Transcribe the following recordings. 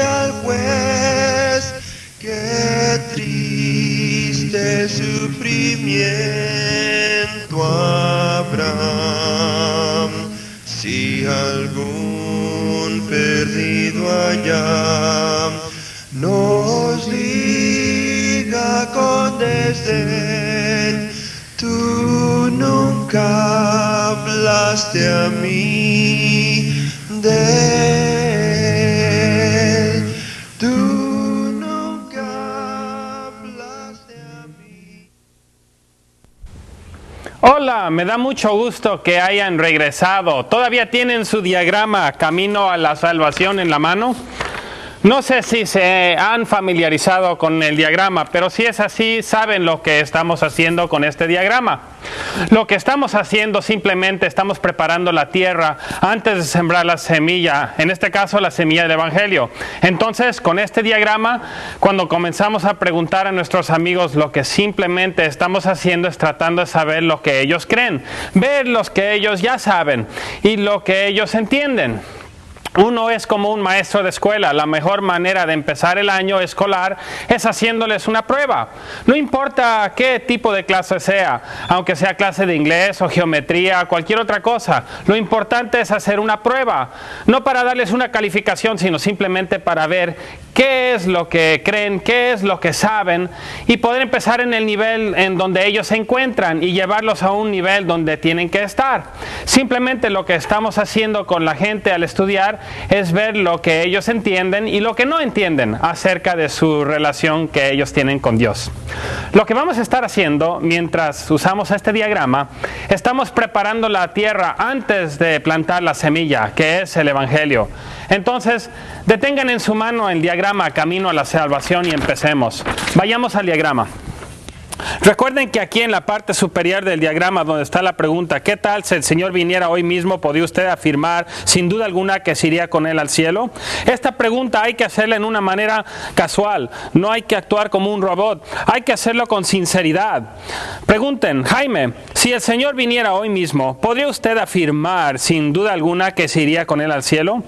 al juez. Qué triste sufrimiento habrá si algún perdido allá nos diga con desdén: tú nunca hablaste a mí de él, tú nunca hablaste a mí. Hola, me da mucho gusto que hayan regresado. ¿Todavía tienen su diagrama Camino a la Salvación en la mano? No sé si se han familiarizado con el diagrama, pero si es así, saben lo que estamos haciendo con este diagrama. Lo que estamos haciendo, simplemente estamos preparando la tierra antes de sembrar la semilla, en este caso la semilla del Evangelio. Entonces, con este diagrama, cuando comenzamos a preguntar a nuestros amigos, lo que simplemente estamos haciendo es tratando de saber lo que ellos creen, ver lo que ellos ya saben y lo que ellos entienden. Uno es como un maestro de escuela. La mejor manera de empezar el año escolar es haciéndoles una prueba. No importa qué tipo de clase sea, aunque sea clase de inglés o geometría, cualquier otra cosa. Lo importante es hacer una prueba, no para darles una calificación, sino simplemente para ver qué es lo que creen, qué es lo que saben, y poder empezar en el nivel en donde ellos se encuentran y llevarlos a un nivel donde tienen que estar. Simplemente lo que estamos haciendo con la gente al estudiar es ver lo que ellos entienden y lo que no entienden acerca de su relación que ellos tienen con Dios. Lo que vamos a estar haciendo mientras usamos este diagrama, estamos preparando la tierra antes de plantar la semilla, que es el Evangelio. Entonces, detengan en su mano el diagrama Camino a la Salvación y empecemos. Vayamos al diagrama. Recuerden que aquí en la parte superior del diagrama, donde está la pregunta, ¿qué tal si el Señor viniera hoy mismo? ¿Podría usted afirmar sin duda alguna que se iría con Él al cielo? Esta pregunta hay que hacerla en una manera casual, no hay que actuar como un robot, hay que hacerlo con sinceridad. Pregunten: Jaime, si el Señor viniera hoy mismo, ¿podría usted afirmar sin duda alguna que se iría con Él al cielo?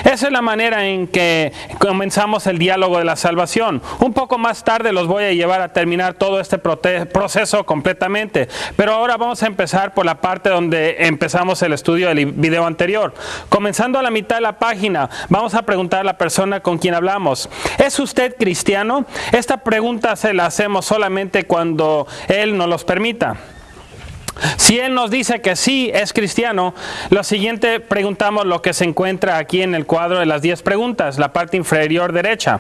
Esa es la manera en que comenzamos el diálogo de la salvación. Un poco más tarde los voy a llevar a terminar todo este proceso completamente, pero ahora vamos a empezar por la parte donde empezamos el estudio del video anterior. Comenzando a la mitad de la página, vamos a preguntar a la persona con quien hablamos: ¿es usted cristiano? Esta pregunta se la hacemos solamente cuando Él nos los permita. Si Él nos dice que sí es cristiano, lo siguiente preguntamos lo que se encuentra aquí en el cuadro de las 10 preguntas, la parte inferior derecha.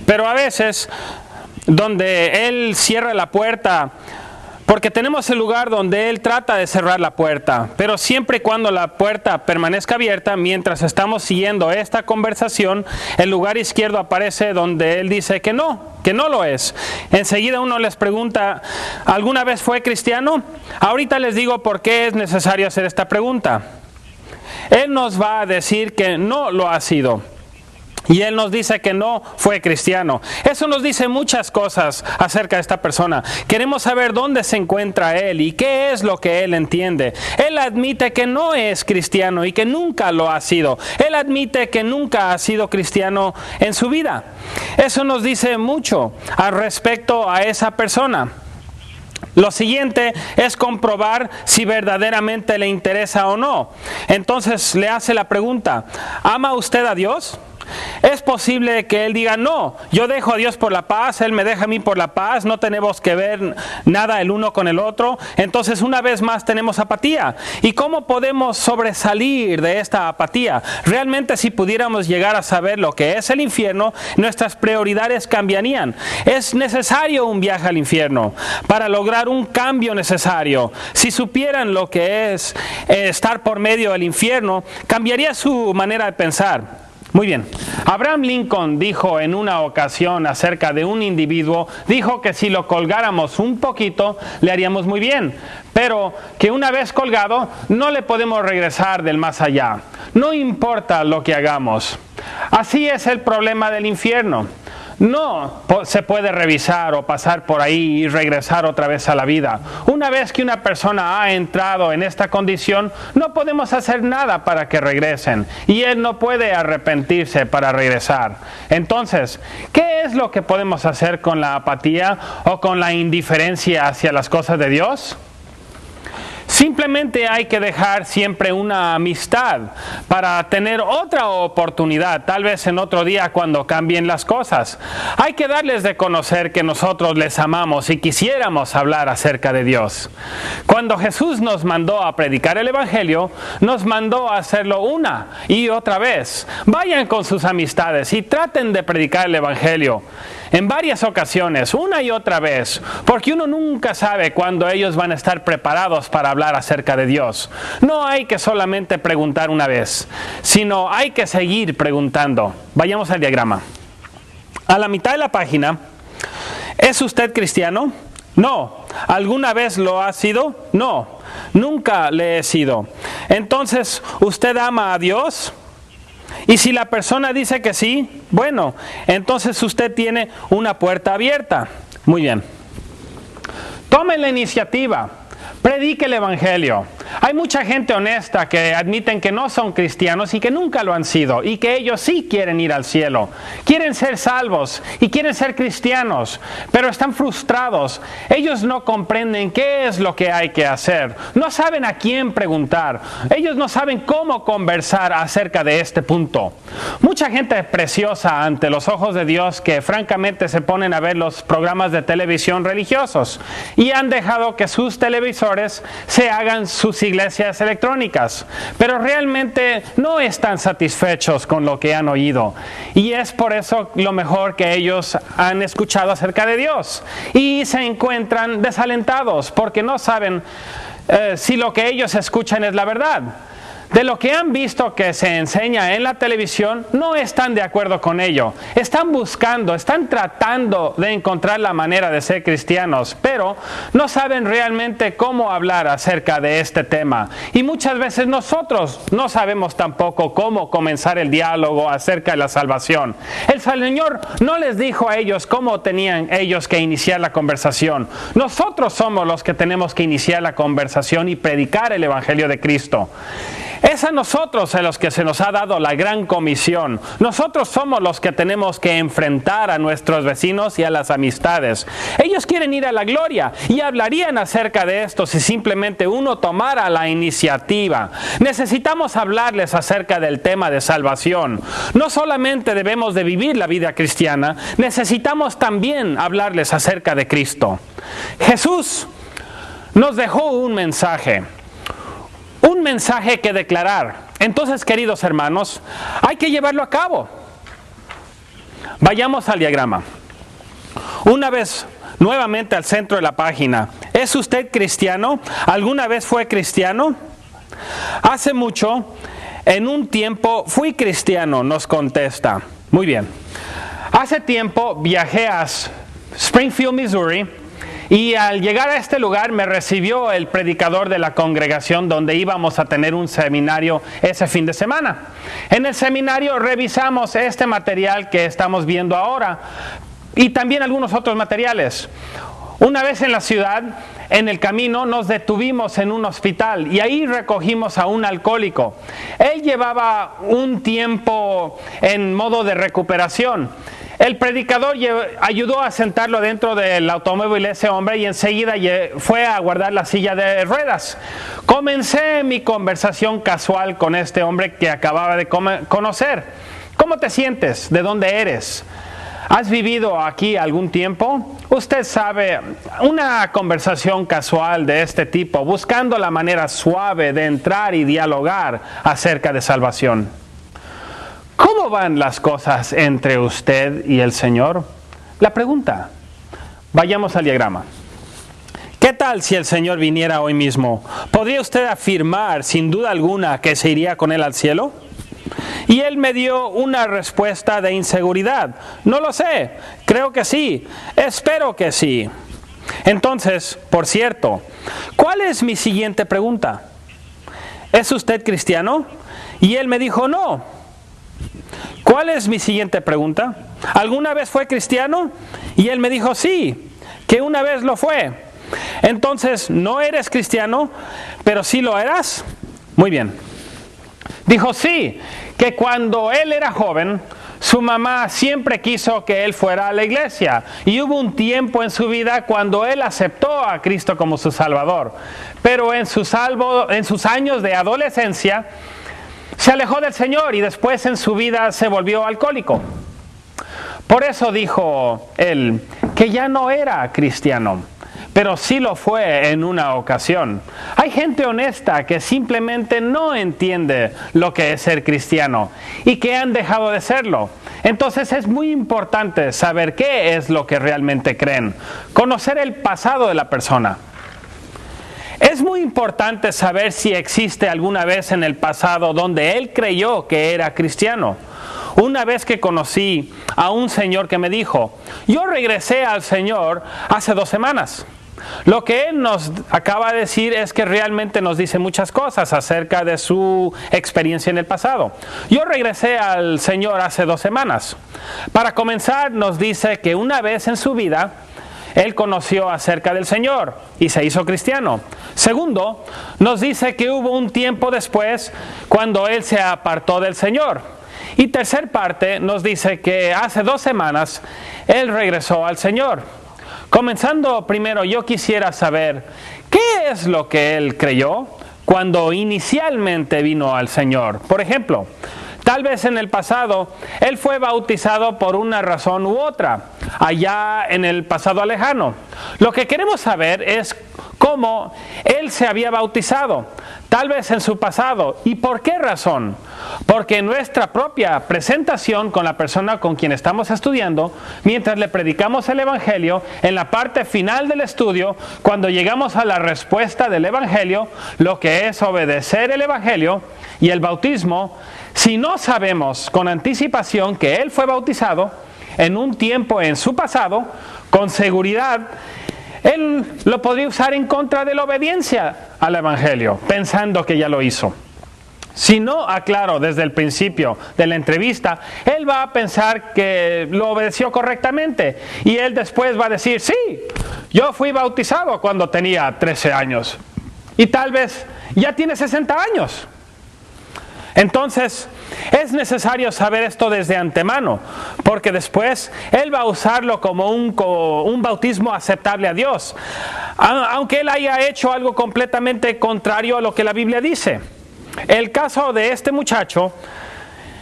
Pero a veces, donde Él cierra la puerta, porque tenemos el lugar donde Él trata de cerrar la puerta, pero siempre y cuando la puerta permanezca abierta, mientras estamos siguiendo esta conversación, el lugar izquierdo aparece donde Él dice que no lo es. Enseguida uno les pregunta: ¿alguna vez fue cristiano? Ahorita les digo por qué es necesario hacer esta pregunta. Él nos va a decir que no lo ha sido. Y Él nos dice que no fue cristiano. Eso nos dice muchas cosas acerca de esta persona. Queremos saber dónde se encuentra Él y qué es lo que Él entiende. Él admite que no es cristiano y que nunca lo ha sido. Él admite que nunca ha sido cristiano en su vida. Eso nos dice mucho al respecto a esa persona. Lo siguiente es comprobar si verdaderamente le interesa o no. Entonces le hace la pregunta: ¿ama usted a Dios? Es posible que él diga: no, yo dejo a Dios por la paz, Él me deja a mí por la paz, no tenemos que ver nada el uno con el otro. Entonces, una vez más tenemos apatía. ¿Y cómo podemos sobresalir de esta apatía? Realmente, si pudiéramos llegar a saber lo que es el infierno, nuestras prioridades cambiarían. Es necesario un viaje al infierno para lograr un cambio necesario. Si supieran lo que es estar por medio del infierno, cambiaría su manera de pensar. Muy bien. Abraham Lincoln dijo en una ocasión acerca de un individuo, dijo que si lo colgáramos un poquito, le haríamos muy bien, pero que una vez colgado, no le podemos regresar del más allá. No importa lo que hagamos. Así es el problema del infierno. no se puede revisar o pasar por ahí y regresar otra vez a la vida. Una vez que una persona ha entrado en esta condición, no podemos hacer nada para que regresen. Y él no puede arrepentirse para regresar. Entonces, ¿qué es lo que podemos hacer con la apatía o con la indiferencia hacia las cosas de Dios? Simplemente hay que dejar siempre una amistad para tener otra oportunidad, tal vez en otro día cuando cambien las cosas. Hay que darles de conocer que nosotros les amamos y quisiéramos hablar acerca de Dios. Cuando Jesús nos mandó a predicar el Evangelio, nos mandó a hacerlo una y otra vez. Vayan con sus amistades y traten de predicar el Evangelio en varias ocasiones, una y otra vez, porque uno nunca sabe cuándo ellos van a estar preparados para hablar acerca de Dios. No hay que solamente preguntar una vez, sino hay que seguir preguntando. Vayamos al diagrama. A la mitad de la página, ¿es usted cristiano? No. ¿Alguna vez lo ha sido? No. Nunca le he sido. Entonces, ¿usted ama a Dios? Y si la persona dice que sí, bueno, entonces usted tiene una puerta abierta. Muy bien. Tome la iniciativa. Predique el Evangelio. Hay mucha gente honesta que admiten que no son cristianos y que nunca lo han sido y que ellos sí quieren ir al cielo. Quieren ser salvos y quieren ser cristianos, pero están frustrados. Ellos no comprenden qué es lo que hay que hacer. No saben a quién preguntar. Ellos no saben cómo conversar acerca de este punto. Mucha gente preciosa ante los ojos de Dios que francamente se ponen a ver los programas de televisión religiosos y han dejado que sus televisores se hagan sus iglesias electrónicas, pero realmente no están satisfechos con lo que han oído, y es por eso lo mejor que ellos han escuchado acerca de Dios, y se encuentran desalentados porque no saben si lo que ellos escuchan es la verdad. De lo que han visto que se enseña en la televisión, no están de acuerdo con ello. Están buscando, están tratando de encontrar la manera de ser cristianos, pero no saben realmente cómo hablar acerca de este tema. Y muchas veces nosotros no sabemos tampoco cómo comenzar el diálogo acerca de la salvación. El Señor no les dijo a ellos cómo tenían ellos que iniciar la conversación. Nosotros somos los que tenemos que iniciar la conversación y predicar el Evangelio de Cristo. Es a nosotros a los que se nos ha dado la gran comisión. Nosotros somos los que tenemos que enfrentar a nuestros vecinos y a las amistades. Ellos quieren ir a la gloria y hablarían acerca de esto si simplemente uno tomara la iniciativa. Necesitamos hablarles acerca del tema de salvación. No solamente debemos de vivir la vida cristiana, necesitamos también hablarles acerca de Cristo. Jesús nos dejó un mensaje que declarar. Entonces, queridos hermanos, hay que llevarlo a cabo. Vayamos al diagrama. Una vez, nuevamente al centro de la página. ¿Es usted cristiano? ¿Alguna vez fue cristiano? Hace mucho, en un tiempo, fui cristiano, nos contesta. Muy bien. Hace tiempo viajé a Springfield, Missouri, y al llegar a este lugar me recibió el predicador de la congregación donde íbamos a tener un seminario ese fin de semana. En el seminario revisamos este material que estamos viendo ahora y también algunos otros materiales. Una vez en la ciudad, en el camino nos detuvimos en un hospital y ahí recogimos a un alcohólico. Él llevaba un tiempo en modo de recuperación. El predicador ayudó a sentarlo dentro del automóvil ese hombre y enseguida fue a guardar la silla de ruedas. Comencé mi conversación casual con este hombre que acababa de conocer. ¿Cómo te sientes? ¿De dónde eres? ¿Has vivido aquí algún tiempo? Usted sabe, una conversación casual de este tipo, buscando la manera suave de entrar y dialogar acerca de salvación. ¿Cómo van las cosas entre usted y el Señor? La pregunta. Vayamos al diagrama. ¿Qué tal si el Señor viniera hoy mismo? ¿Podría usted afirmar sin duda alguna que se iría con Él al cielo? Y él me dio una respuesta de inseguridad. No lo sé, creo que sí, espero que sí. Entonces, por cierto, ¿cuál es mi siguiente pregunta? ¿Es usted cristiano? Y él me dijo no. ¿Cuál es mi siguiente pregunta? ¿alguna vez fue cristiano? Y él me dijo, sí, que una vez lo fue. Entonces, ¿no eres cristiano, pero sí lo eras? Muy bien. Dijo, sí, que cuando él era joven, su mamá siempre quiso que él fuera a la iglesia. Y hubo un tiempo en su vida cuando él aceptó a Cristo como su Salvador. Pero en sus años de adolescencia, se alejó del Señor y después en su vida se volvió alcohólico. Por eso dijo él que ya no era cristiano, pero sí lo fue en una ocasión. Hay gente honesta que simplemente no entiende lo que es ser cristiano y que han dejado de serlo. Entonces es muy importante saber qué es lo que realmente creen, conocer el pasado de la persona. Es muy importante saber si existe alguna vez en el pasado donde él creyó que era cristiano. Una vez que conocí a un señor que me dijo, yo regresé al Señor hace 2 semanas. Lo que él nos acaba de decir es que realmente nos dice muchas cosas acerca de su experiencia en el pasado. Yo regresé al Señor hace 2 semanas. Para comenzar, nos dice que una vez en su vida, él conoció acerca del Señor y se hizo cristiano. Segundo, nos dice que hubo un tiempo después cuando él se apartó del Señor. Y tercer parte, nos dice que hace 2 semanas él regresó al Señor. Comenzando primero, yo quisiera saber qué es lo que él creyó cuando inicialmente vino al Señor. Por ejemplo, tal vez en el pasado él fue bautizado por una razón u otra, allá en el pasado lejano. Lo que queremos saber es cómo él se había bautizado, tal vez en su pasado. ¿Y por qué razón? Porque en nuestra propia presentación con la persona con quien estamos estudiando, mientras le predicamos el Evangelio, en la parte final del estudio, cuando llegamos a la respuesta del Evangelio, lo que es obedecer el Evangelio y el bautismo, si no sabemos con anticipación que él fue bautizado en un tiempo en su pasado, con seguridad, él lo podría usar en contra de la obediencia al Evangelio, pensando que ya lo hizo. Si no aclaro desde el principio de la entrevista, él va a pensar que lo obedeció correctamente. Y él después va a decir, sí, yo fui bautizado cuando tenía 13 años. Y tal vez ya tiene 60 años. Entonces, es necesario saber esto desde antemano, porque después él va a usarlo como un bautismo aceptable a Dios, aunque él haya hecho algo completamente contrario a lo que la Biblia dice. El caso de este muchacho,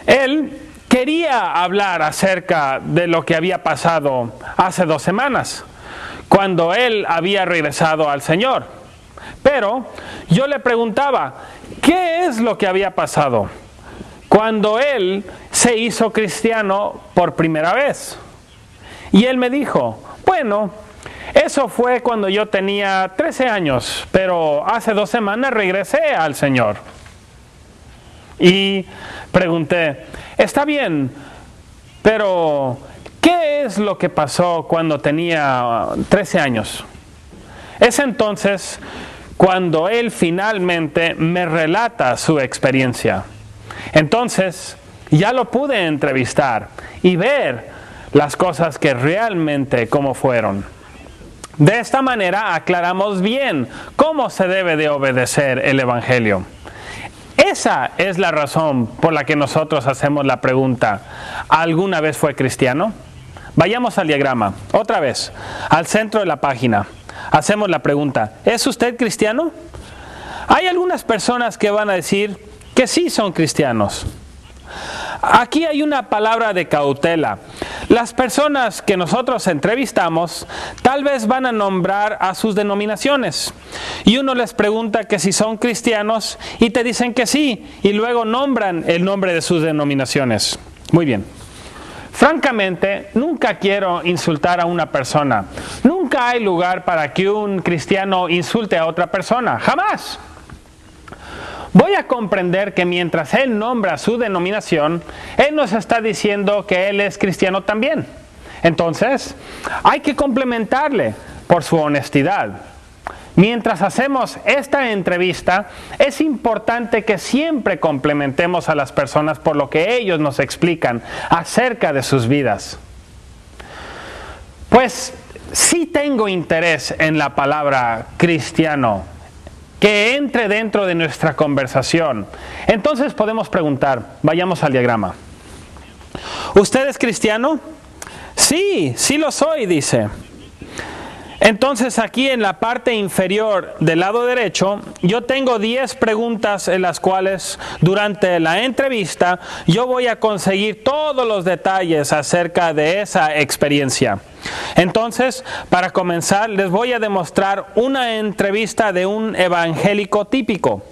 él quería hablar acerca de lo que había pasado hace 2 semanas, cuando él había regresado al Señor. Pero yo le preguntaba, ¿qué es lo que había pasado cuando él se hizo cristiano por primera vez? Y él me dijo, bueno, eso fue cuando yo tenía 13 años, pero hace 2 semanas regresé al Señor. Y pregunté, está bien, pero ¿qué es lo que pasó cuando tenía 13 años? Es entonces cuando él finalmente me relata su experiencia. Entonces, ya lo pude entrevistar y ver las cosas que realmente cómo fueron. De esta manera aclaramos bien cómo se debe de obedecer el Evangelio. Esa es la razón por la que nosotros hacemos la pregunta, ¿alguna vez fue cristiano? Vayamos al diagrama, otra vez, al centro de la página. Hacemos la pregunta, ¿es usted cristiano? Hay algunas personas que van a decir que sí son cristianos. Aquí hay una palabra de cautela. Las personas que nosotros entrevistamos tal vez van a nombrar a sus denominaciones. Y uno les pregunta que si son cristianos y te dicen que sí. Y luego nombran el nombre de sus denominaciones. Muy bien. Francamente, nunca quiero insultar a una persona. Nunca hay lugar para que un cristiano insulte a otra persona. ¡Jamás! Voy a comprender que mientras él nombra su denominación, él nos está diciendo que él es cristiano también. Entonces, hay que complementarle por su honestidad. Mientras hacemos esta entrevista, es importante que siempre complementemos a las personas por lo que ellos nos explican acerca de sus vidas. Pues sí tengo interés en la palabra cristiano, que entre dentro de nuestra conversación. Entonces podemos preguntar, vayamos al diagrama. ¿Usted es cristiano? Sí, sí lo soy, dice. Entonces aquí en la parte inferior del lado derecho, yo tengo 10 preguntas en las cuales durante la entrevista yo voy a conseguir todos los detalles acerca de esa experiencia. Entonces, para comenzar, les voy a demostrar una entrevista de un evangélico típico,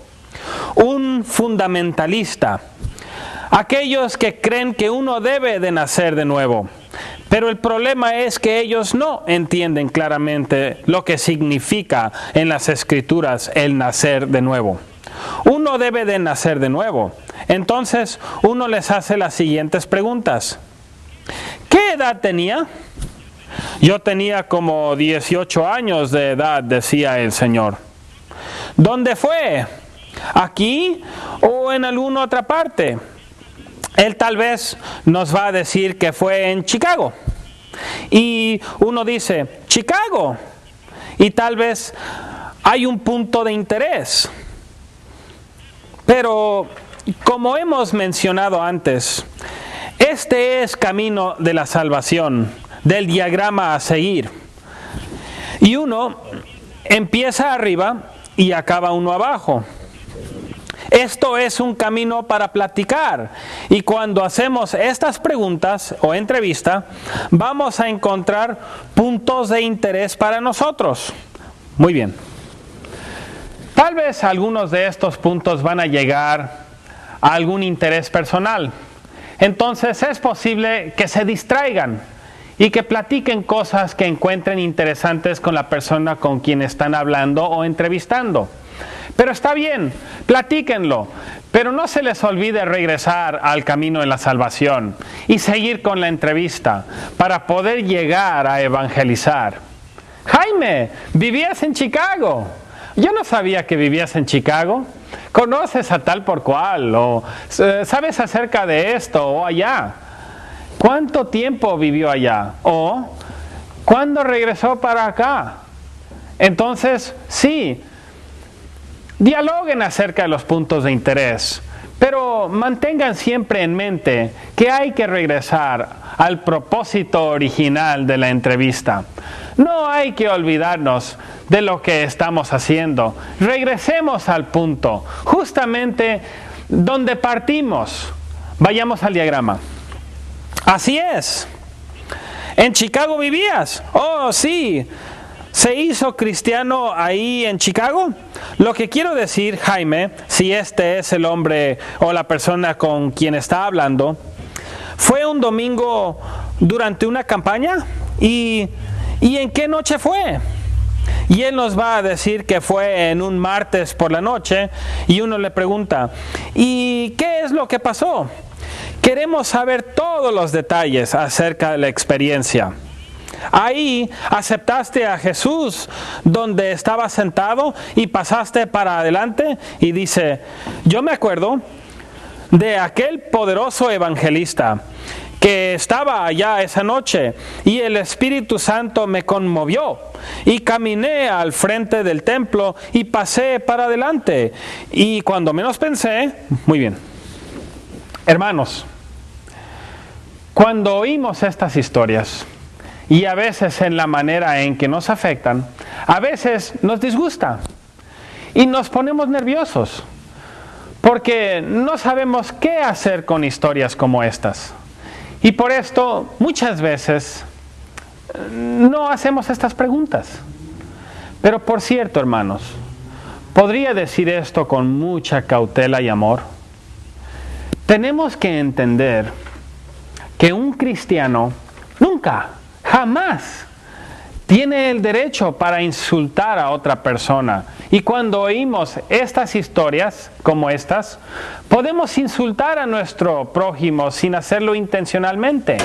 un fundamentalista, aquellos que creen que uno debe de nacer de nuevo. Pero el problema es que ellos no entienden claramente lo que significa en las Escrituras el nacer de nuevo. Uno debe de nacer de nuevo. Entonces, uno les hace las siguientes preguntas. ¿Qué edad tenía? Yo tenía como 18 años de edad, decía el Señor. ¿Dónde fue? ¿Aquí o en alguna otra parte? Él tal vez nos va a decir que fue en Chicago. Y uno dice, Chicago. Y tal vez hay un punto de interés. Pero como hemos mencionado antes, este es camino de la salvación, del diagrama a seguir. Y uno empieza arriba y acaba uno abajo. Esto es un camino para platicar, y cuando hacemos estas preguntas o entrevista, vamos a encontrar puntos de interés para nosotros. Muy bien. Tal vez algunos de estos puntos van a llegar a algún interés personal. Entonces es posible que se distraigan y que platiquen cosas que encuentren interesantes con la persona con quien están hablando o entrevistando. Pero está bien, platíquenlo, pero no se les olvide regresar al camino de la salvación y seguir con la entrevista para poder llegar a evangelizar. Jaime, ¿vivías en Chicago? Yo no sabía que vivías en Chicago. ¿Conoces a tal por cual? ¿O sabes acerca de esto o allá? ¿Cuánto tiempo vivió allá? ¿O cuándo regresó para acá? Entonces, sí, dialoguen acerca de los puntos de interés, pero mantengan siempre en mente que hay que regresar al propósito original de la entrevista. No hay que olvidarnos de lo que estamos haciendo. Regresemos al punto, justamente donde partimos. Vayamos al diagrama. Así es. ¿En Chicago vivías? Oh, sí. ¿Se hizo cristiano ahí en Chicago? Lo que quiero decir, Jaime, si este es el hombre o la persona con quien está hablando, ¿fue un domingo durante una campaña? ¿Y en qué noche fue? Y él nos va a decir que fue en un martes por la noche, y uno le pregunta, ¿y qué es lo que pasó? Queremos saber todos los detalles acerca de la experiencia. Ahí aceptaste a Jesús donde estaba sentado y pasaste para adelante, y dice, yo me acuerdo de aquel poderoso evangelista que estaba allá esa noche y el Espíritu Santo me conmovió y caminé al frente del templo y pasé para adelante, y cuando menos pensé, muy bien, hermanos, cuando oímos estas historias, y a veces en la manera en que nos afectan, a veces nos disgusta y nos ponemos nerviosos porque no sabemos qué hacer con historias como estas. Y por esto muchas veces no hacemos estas preguntas. Pero por cierto, hermanos, podría decir esto con mucha cautela y amor. Tenemos que entender que un cristiano nunca, jamás tiene el derecho para insultar a otra persona. Y cuando oímos estas historias como estas, podemos insultar a nuestro prójimo sin hacerlo intencionalmente.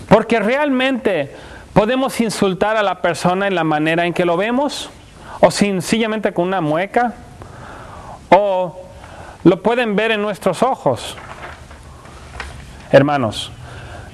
Porque realmente podemos insultar a la persona en la manera en que lo vemos, o sencillamente con una mueca, o lo pueden ver en nuestros ojos. Hermanos,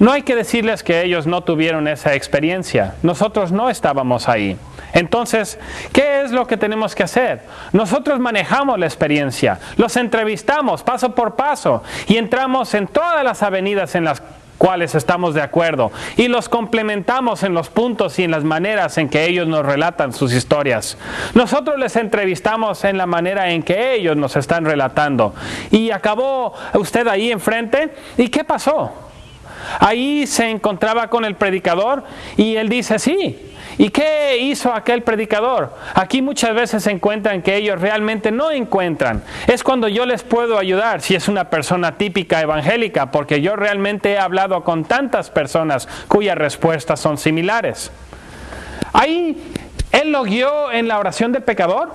No hay que decirles que ellos no tuvieron esa experiencia. Nosotros no estábamos ahí. Entonces, ¿qué es lo que tenemos que hacer? Nosotros manejamos la experiencia, los entrevistamos paso por paso y entramos en todas las avenidas en las cuales estamos de acuerdo y los complementamos en los puntos y en las maneras en que ellos nos relatan sus historias. Nosotros les entrevistamos en la manera en que ellos nos están relatando. Y acabó usted ahí enfrente, ¿y qué pasó? Ahí se encontraba con el predicador y él dice, sí. ¿Y qué hizo aquel predicador? Aquí muchas veces se encuentran que ellos realmente no encuentran. Es cuando yo les puedo ayudar, si es una persona típica evangélica, porque yo realmente he hablado con tantas personas cuyas respuestas son similares. Ahí él lo guió en la oración del pecador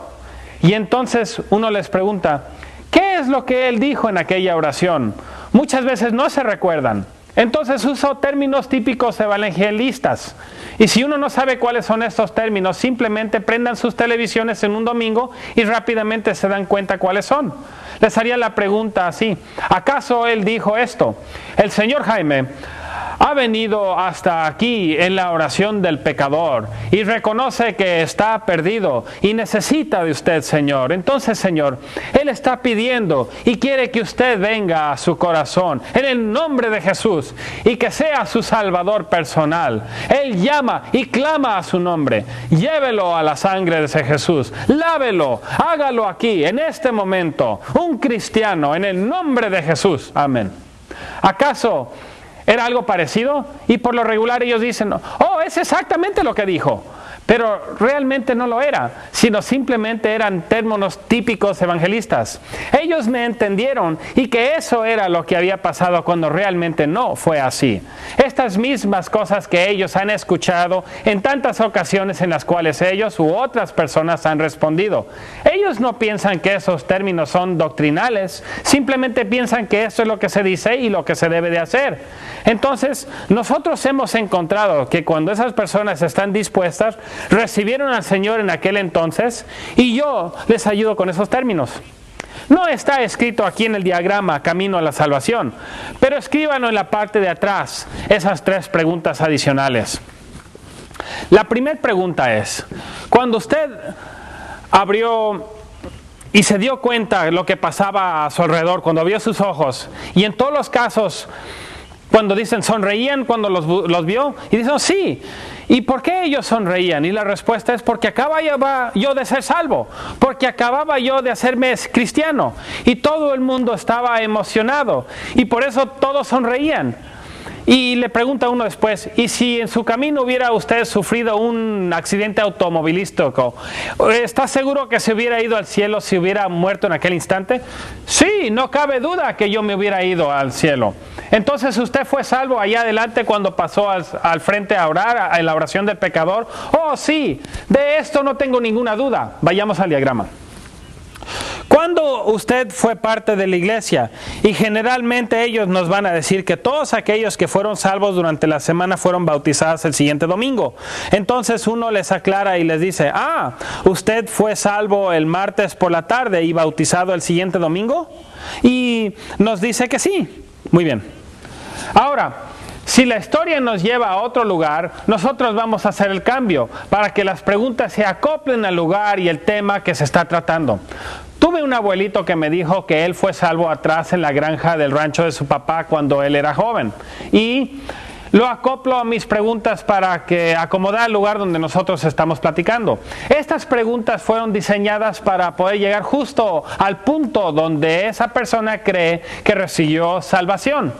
y entonces uno les pregunta, ¿qué es lo que él dijo en aquella oración? Muchas veces no se recuerdan. Entonces usó términos típicos evangelistas. Y si uno no sabe cuáles son estos términos, simplemente prendan sus televisiones en un domingo y rápidamente se dan cuenta cuáles son. Les haría la pregunta así, ¿acaso él dijo esto? El señor Jaime ha venido hasta aquí en la oración del pecador y reconoce que está perdido y necesita de usted, Señor. Entonces, Señor, Él está pidiendo y quiere que usted venga a su corazón en el nombre de Jesús y que sea su Salvador personal. Él llama y clama a su nombre. Llévelo a la sangre de ese Jesús. Lávelo. Hágalo aquí, en este momento. Un cristiano, en el nombre de Jesús. Amén. ¿Acaso era algo parecido? Y por lo regular ellos dicen, oh, es exactamente lo que dijo. Pero realmente no lo era, sino simplemente eran términos típicos evangelistas. Ellos me entendieron y que eso era lo que había pasado cuando realmente no fue así. Estas mismas cosas que ellos han escuchado en tantas ocasiones en las cuales ellos u otras personas han respondido. Ellos no piensan que esos términos son doctrinales, simplemente piensan que esto es lo que se dice y lo que se debe de hacer. Entonces, nosotros hemos encontrado que cuando esas personas están dispuestas, recibieron al Señor en aquel entonces y yo les ayudo con esos términos. No está escrito aquí en el diagrama Camino a la Salvación, pero escríbanlo en la parte de atrás, esas 3 preguntas adicionales. La primera pregunta es, cuando usted abrió y se dio cuenta de lo que pasaba a su alrededor, cuando abrió sus ojos, y en todos los casos, cuando dicen sonreían cuando los vio, y dicen sí. ¿Y por qué ellos sonreían? Y la respuesta es porque acababa yo de ser salvo, porque acababa yo de hacerme cristiano, y todo el mundo estaba emocionado, y por eso todos sonreían. Y le pregunta uno después, ¿y si en su camino hubiera usted sufrido un accidente automovilístico, ¿está seguro que se hubiera ido al cielo si hubiera muerto en aquel instante? Sí, no cabe duda que yo me hubiera ido al cielo. Entonces, ¿usted fue salvo allá adelante cuando pasó al frente a orar, en la oración del pecador? Oh, sí, de esto no tengo ninguna duda. Vayamos al diagrama. Cuando usted fue parte de la iglesia, y generalmente ellos nos van a decir que todos aquellos que fueron salvos durante la semana fueron bautizados el siguiente domingo. Entonces uno les aclara y les dice, ¿usted fue salvo el martes por la tarde y bautizado el siguiente domingo? Y nos dice que sí. Muy bien. Ahora, si la historia nos lleva a otro lugar, nosotros vamos a hacer el cambio para que las preguntas se acoplen al lugar y el tema que se está tratando. Tuve un abuelito que me dijo que él fue salvo atrás en la granja del rancho de su papá cuando él era joven. Y lo acoplo a mis preguntas para que acomodar el lugar donde nosotros estamos platicando. Estas preguntas fueron diseñadas para poder llegar justo al punto donde esa persona cree que recibió salvación.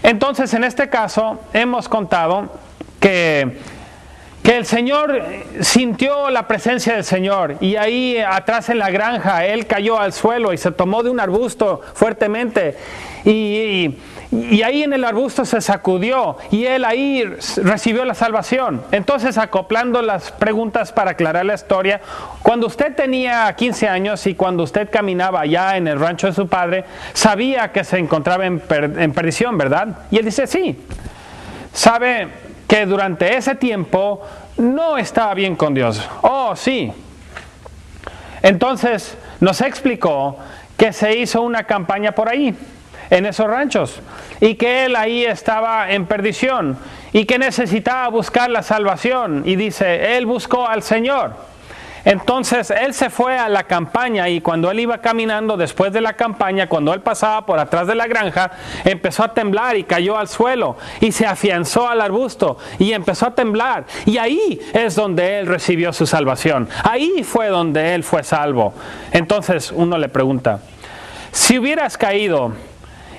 Entonces, en este caso, hemos contado que el Señor sintió la presencia del Señor y ahí atrás en la granja él cayó al suelo y se tomó de un arbusto fuertemente y ahí en el arbusto se sacudió y él ahí recibió la salvación. Entonces, acoplando las preguntas para aclarar la historia, cuando usted tenía 15 años y cuando usted caminaba allá en el rancho de su padre, sabía que se encontraba en perdición, ¿verdad? Y él dice, sí. ¿Sabe que durante ese tiempo no estaba bien con Dios? Oh, sí. Entonces nos explicó que se hizo una campaña por ahí. en esos ranchos y que él ahí estaba en perdición y que necesitaba buscar la salvación. Y dice, él buscó al Señor. Entonces él se fue a la campaña y cuando él iba caminando después de la campaña, cuando él pasaba por atrás de la granja, empezó a temblar y cayó al suelo y se afianzó al arbusto y empezó a temblar. Y ahí es donde él recibió su salvación. Ahí fue donde él fue salvo. Entonces uno le pregunta, si hubieras caído,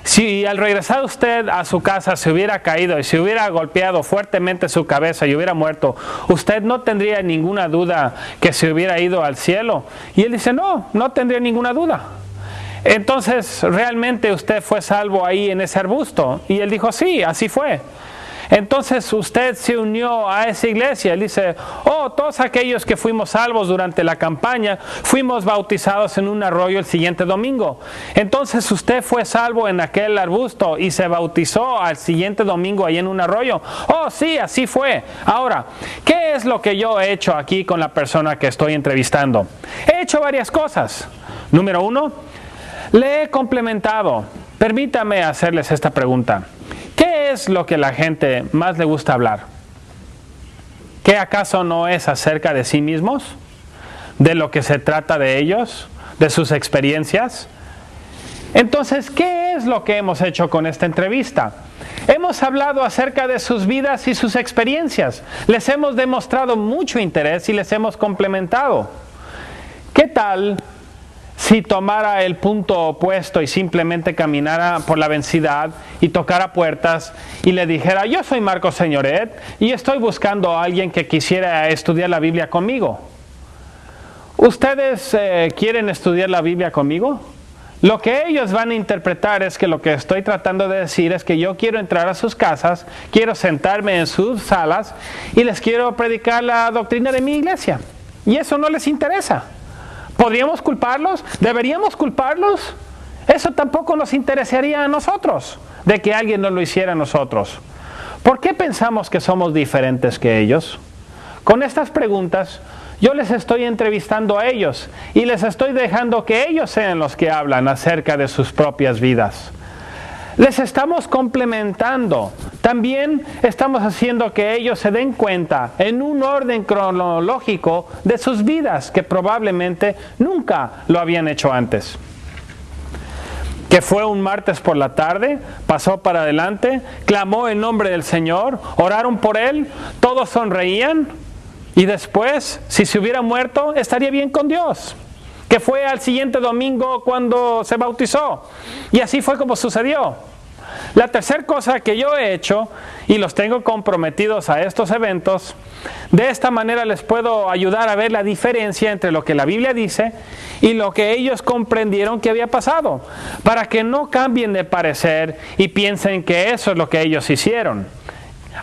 si al regresar usted a su casa se hubiera caído y se hubiera golpeado fuertemente su cabeza y hubiera muerto, ¿usted no tendría ninguna duda que se hubiera ido al cielo? Y él dice, no, no tendría ninguna duda. Entonces, ¿realmente usted fue salvo ahí en ese arbusto? Y él dijo, sí, así fue. Entonces usted se unió a esa iglesia. Él dice, todos aquellos que fuimos salvos durante la campaña, fuimos bautizados en un arroyo el siguiente domingo. Entonces usted fue salvo en aquel arbusto y se bautizó al siguiente domingo ahí en un arroyo. Sí, así fue. Ahora, ¿qué es lo que yo he hecho aquí con la persona que estoy entrevistando? He hecho varias cosas. Número 1, le he complementado. Permítame hacerles esta pregunta. ¿Qué es lo que la gente más le gusta hablar? ¿Qué acaso no es acerca de sí mismos? ¿De lo que se trata de ellos? ¿De sus experiencias? Entonces, ¿qué es lo que hemos hecho con esta entrevista? Hemos hablado acerca de sus vidas y sus experiencias. Les hemos demostrado mucho interés y les hemos complementado. ¿Qué tal si tomara el punto opuesto y simplemente caminara por la vecindad y tocara puertas y le dijera, yo soy Marcos Señoret y estoy buscando a alguien que quisiera estudiar la Biblia conmigo? ¿Ustedes quieren estudiar la Biblia conmigo? Lo que ellos van a interpretar es que lo que estoy tratando de decir es que yo quiero entrar a sus casas, quiero sentarme en sus salas y les quiero predicar la doctrina de mi iglesia. Y eso no les interesa. ¿Podríamos culparlos? ¿Deberíamos culparlos? Eso tampoco nos interesaría a nosotros, de que alguien nos lo hiciera a nosotros. ¿Por qué pensamos que somos diferentes que ellos? Con estas preguntas, yo les estoy entrevistando a ellos y les estoy dejando que ellos sean los que hablan acerca de sus propias vidas. Les estamos complementando. También estamos haciendo que ellos se den cuenta en un orden cronológico de sus vidas que probablemente nunca lo habían hecho antes. Que fue un martes por la tarde, pasó para adelante, clamó el nombre del Señor, oraron por él, todos sonreían y después, si se hubiera muerto, estaría bien con Dios. Que fue al siguiente domingo cuando se bautizó. Y así fue como sucedió. La tercera cosa que yo he hecho, y los tengo comprometidos a estos eventos, de esta manera les puedo ayudar a ver la diferencia entre lo que la Biblia dice y lo que ellos comprendieron que había pasado, para que no cambien de parecer y piensen que eso es lo que ellos hicieron.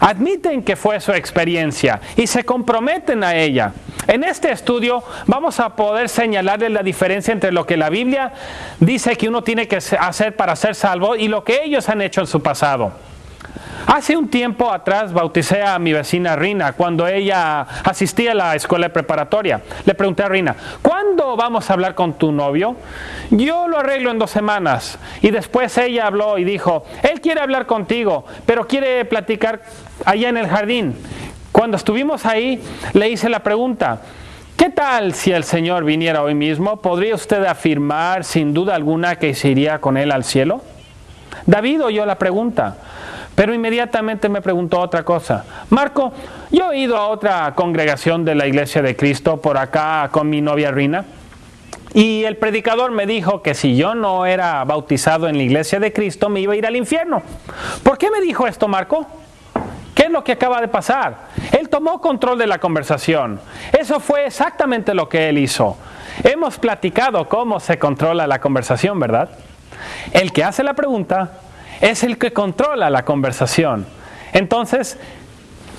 Admiten que fue su experiencia y se comprometen a ella. En este estudio vamos a poder señalarles la diferencia entre lo que la Biblia dice que uno tiene que hacer para ser salvo y lo que ellos han hecho en su pasado. Hace un tiempo atrás bauticé a mi vecina Rina cuando ella asistía a la escuela preparatoria. Le pregunté a Rina, ¿cuándo vamos a hablar con tu novio? Yo lo arreglo en 2 semanas. Y después ella habló y dijo, él quiere hablar contigo, pero quiere platicar allá en el jardín. Cuando estuvimos ahí, le hice la pregunta, ¿qué tal si el Señor viniera hoy mismo? ¿Podría usted afirmar sin duda alguna que se iría con él al cielo? David oyó la pregunta. Pero inmediatamente me preguntó otra cosa. Marco, yo he ido a otra congregación de la Iglesia de Cristo por acá con mi novia Rina. Y el predicador me dijo que si yo no era bautizado en la Iglesia de Cristo me iba a ir al infierno. ¿Por qué me dijo esto, Marco? ¿Qué es lo que acaba de pasar? Él tomó control de la conversación. Eso fue exactamente lo que él hizo. Hemos platicado cómo se controla la conversación, ¿verdad? El que hace la pregunta es el que controla la conversación. Entonces,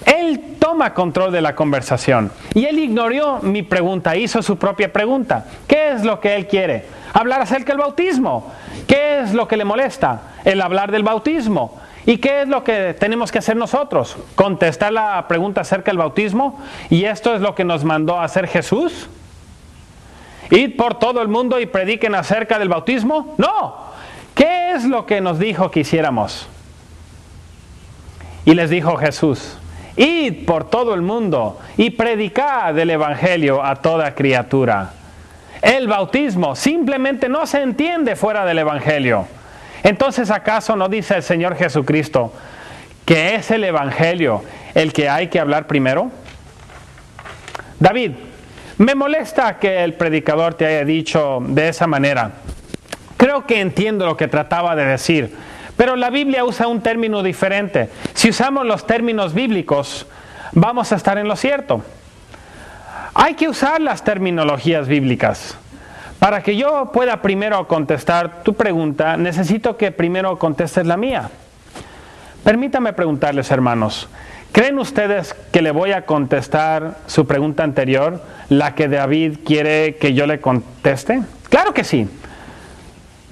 él toma control de la conversación. Y él ignoró mi pregunta, hizo su propia pregunta. ¿Qué es lo que él quiere? Hablar acerca del bautismo. ¿Qué es lo que le molesta? El hablar del bautismo. ¿Y qué es lo que tenemos que hacer nosotros? Contestar la pregunta acerca del bautismo. ¿Y esto es lo que nos mandó a hacer Jesús? ¿Ir por todo el mundo y prediquen acerca del bautismo? ¡No! ¿qué es lo que nos dijo que hiciéramos? Y les dijo Jesús, id por todo el mundo y predicad el evangelio a toda criatura. El bautismo simplemente no se entiende fuera del evangelio. Entonces, ¿acaso no dice el Señor Jesucristo que es el evangelio el que hay que hablar primero? David, me molesta que el predicador te haya dicho de esa manera. Creo que entiendo lo que trataba de decir, pero la Biblia usa un término diferente. Si usamos los términos bíblicos, vamos a estar en lo cierto. Hay que usar las terminologías bíblicas. Para que yo pueda primero contestar tu pregunta, necesito que primero contestes la mía. Permítame preguntarles, hermanos, ¿creen ustedes que le voy a contestar su pregunta anterior, la que David quiere que yo le conteste? Claro que sí.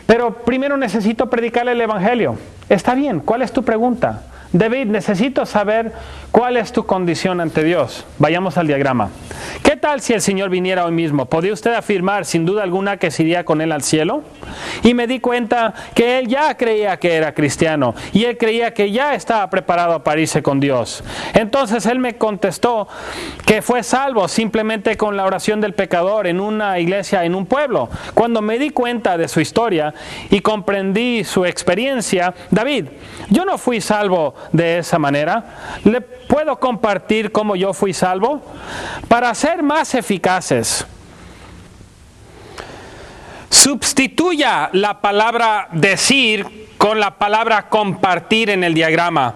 Pero primero necesito predicarle el evangelio. Está bien, ¿cuál es tu pregunta? David, necesito saber cuál es tu condición ante Dios. Vayamos al diagrama. ¿Qué tal si el Señor viniera hoy mismo? ¿Podría usted afirmar sin duda alguna que se iría con Él al cielo? Y me di cuenta que Él ya creía que era cristiano y Él creía que ya estaba preparado para irse con Dios. Entonces Él me contestó que fue salvo simplemente con la oración del pecador en una iglesia, en un pueblo. Cuando me di cuenta de su historia y comprendí su experiencia, David, yo no fui salvo de esa manera. ¿Le puedo compartir cómo yo fui salvo? Para ser más eficaces, sustituya la palabra decir con la palabra compartir en el diagrama.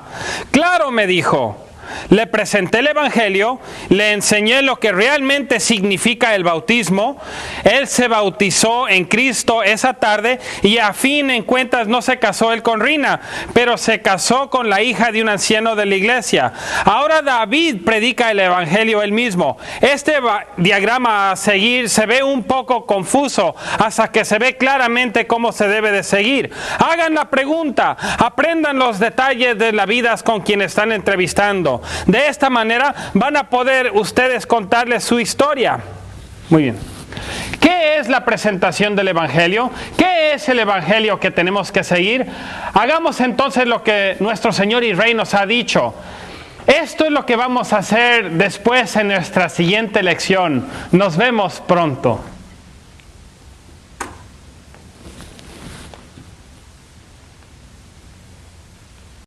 Claro, me dijo. Le presenté el evangelio, le enseñé lo que realmente significa el bautismo. Él se bautizó en Cristo esa tarde y a fin en cuentas no se casó él con Rina, pero se casó con la hija de un anciano de la iglesia. Ahora David predica el evangelio él mismo. Este diagrama a seguir se ve un poco confuso hasta que se ve claramente cómo se debe de seguir. Hagan la pregunta, aprendan los detalles de la vida con quien están entrevistando. De esta manera van a poder ustedes contarles su historia. Muy bien. ¿Qué es la presentación del evangelio? ¿Qué es el evangelio que tenemos que seguir? Hagamos entonces lo que nuestro Señor y Rey nos ha dicho. Esto es lo que vamos a hacer después en nuestra siguiente lección. Nos vemos pronto.